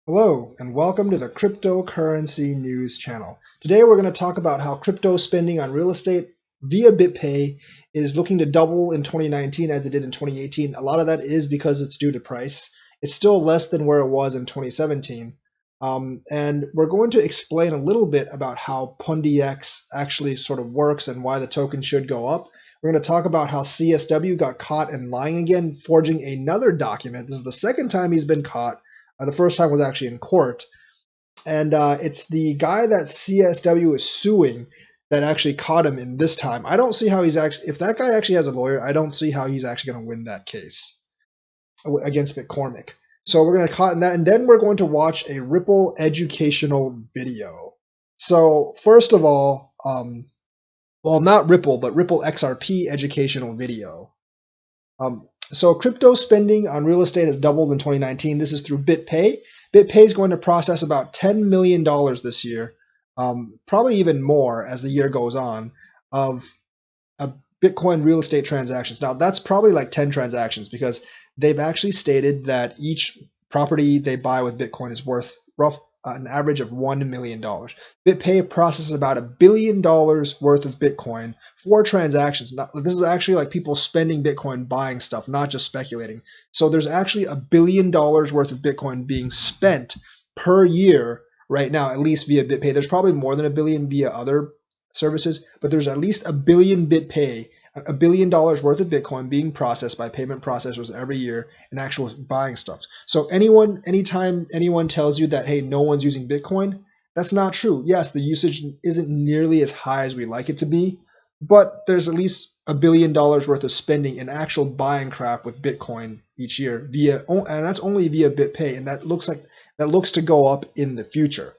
Hello, and welcome to the Cryptocurrency News channel. Today we're going to talk about how crypto spending on real estate via BitPay is looking to double in 2019 as it did in 2018. A lot of that is because it's due to price. It's still less than where it was in 2017. And we're going to explain a little bit about how Pundi X actually sort of works and why the token should go up. We're going to talk about how CSW got caught in lying again, forging another document. This is the second time he's been caught. The first time was actually in court, and it's the guy that CSW is suing that actually caught him in this time. I don't see how he's actually, if that guy actually has a lawyer, I don't see how he's actually going to win that case against McCormick. So we're going to caught in that, and then we're going to watch a Ripple educational video. So first of all, well, not Ripple, but Ripple XRP educational video. So crypto spending on real estate has doubled in 2019. This is through BitPay. BitPay is going to process about $10 million this year, probably even more as the year goes on, of Bitcoin real estate transactions. Now, that's probably like 10 transactions because they've actually stated that each property they buy with Bitcoin is worth an average of $1 million. BitPay processes about $1 billion worth of Bitcoin for transactions. Now, this is actually like people spending Bitcoin buying stuff, not just speculating. So there's actually $1 billion worth of Bitcoin being spent per year right now, at least via BitPay. There's probably more than $1 billion via other services, but there's at least $1 billion BitPay, $1 billion worth of Bitcoin being processed by payment processors every year in actual buying stuff. So anytime anyone tells you that, hey, no one's using Bitcoin, that's not true. Yes, the usage isn't nearly as high as we like it to be, but there's at least $1 billion worth of spending in actual buying crap with Bitcoin each year and that's only via BitPay, and that looks to go up in the future.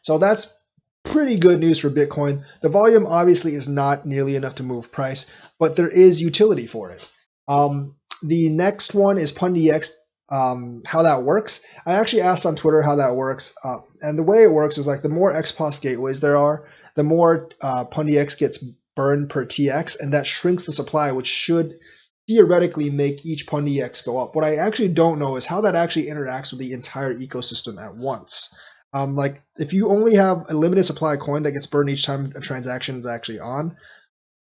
So that's pretty good news for Bitcoin. The volume obviously is not nearly enough to move price, but there is utility for it. The next one is Pundi X, how that works. I actually asked on Twitter how that works, and the way it works is like the more XPOS gateways there are, the more Pundi X gets burned per TX, and that shrinks the supply, which should theoretically make each Pundi X go up. What I actually don't know is how that actually interacts with the entire ecosystem at once. Like if you only have a limited supply of coin that gets burned each time a transaction is actually on,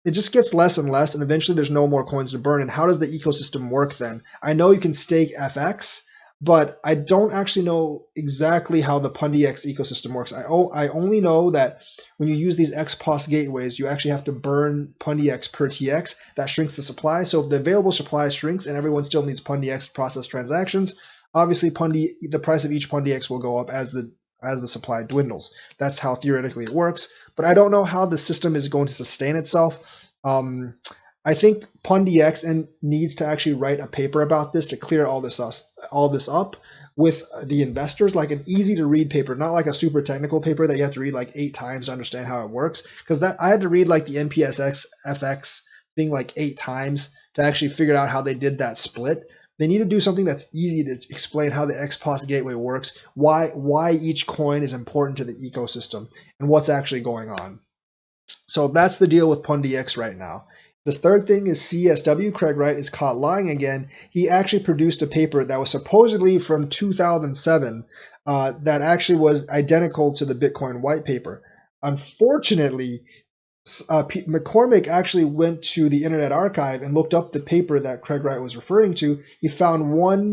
it just gets less and less, and eventually there's no more coins to burn. And how does the ecosystem work then? I know you can stake FX, but I don't actually know exactly how the Pundi X ecosystem works. I only know that when you use these XPOS gateways, you actually have to burn Pundi X per TX. That shrinks the supply. So if the available supply shrinks and everyone still needs Pundi X to process transactions, obviously the price of each Pundi X will go up as the supply dwindles. That's how theoretically it works, but I don't know how the system is going to sustain itself. I think Pundi X needs to actually write a paper about this to clear all this up with the investors, like an easy to read paper, not like a super technical paper that you have to read like 8 times to understand how it works. Because I had to read like the NPSX FX thing like 8 times to actually figure out how they did that split. They need to do something that's easy to explain how the XPOS gateway works, why each coin is important to the ecosystem, and what's actually going on. So that's the deal with Pundi X right now. The third thing is CSW, Craig Wright, is caught lying again. He actually produced a paper that was supposedly from 2007 that actually was identical to the Bitcoin white paper. Unfortunately, McCormick actually went to the Internet Archive and looked up the paper that Craig Wright was referring to. He found one.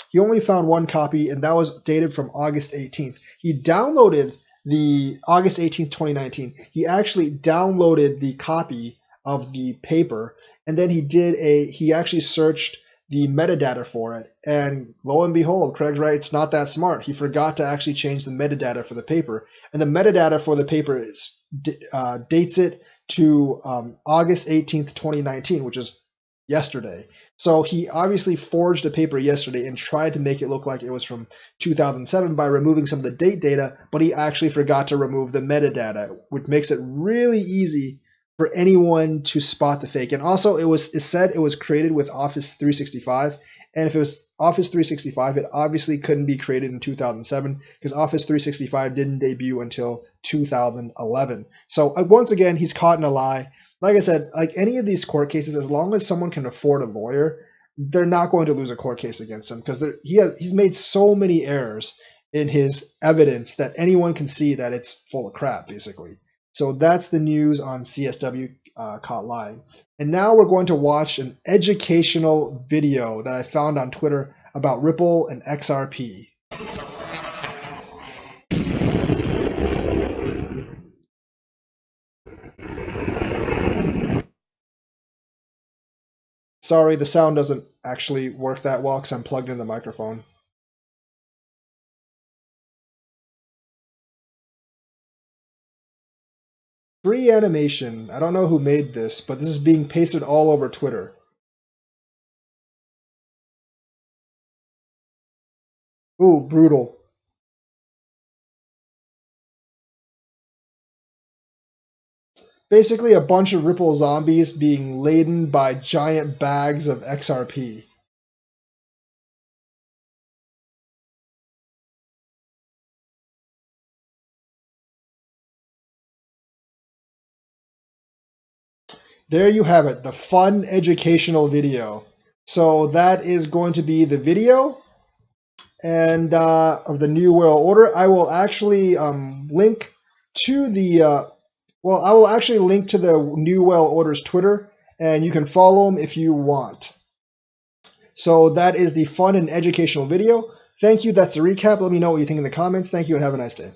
He only found one copy, and that was dated from August 18th. He downloaded the August 18th, 2019. He actually downloaded the copy of the paper, and then he actually searched the metadata for it, and lo and behold, Craig Wright's not that smart. He forgot to actually change the metadata for the paper, and the metadata for the paper dates it to August 18th, 2019, which is yesterday. So he obviously forged a paper yesterday and tried to make it look like it was from 2007 by removing some of the date data, but he actually forgot to remove the metadata, which makes it really easy for anyone to spot the fake. And also it said it was created with Office 365, and if it was Office 365, it obviously couldn't be created in 2007 because Office 365 didn't debut until 2011. So once again, he's caught in a lie. Like I said, like any of these court cases, as long as someone can afford a lawyer, they're not going to lose a court case against him because he's made so many errors in his evidence that anyone can see that it's full of crap, basically. So that's the news on CSW caught lying. And now we're going to watch an educational video that I found on Twitter about Ripple and XRP. Sorry, the sound doesn't actually work that well because I'm plugged in the microphone. Free animation. I don't know who made this, but this is being pasted all over Twitter. Ooh, brutal. Basically a bunch of Ripple zombies being laden by giant bags of XRP. There you have it, the fun educational video. So that is going to be the video and of the New World Order. I will actually link to the I will actually link to the New World Order's Twitter, and you can follow them if you want. So that is the fun and educational video. Thank you. That's a recap. Let me know what you think in the comments. Thank you and have a nice day.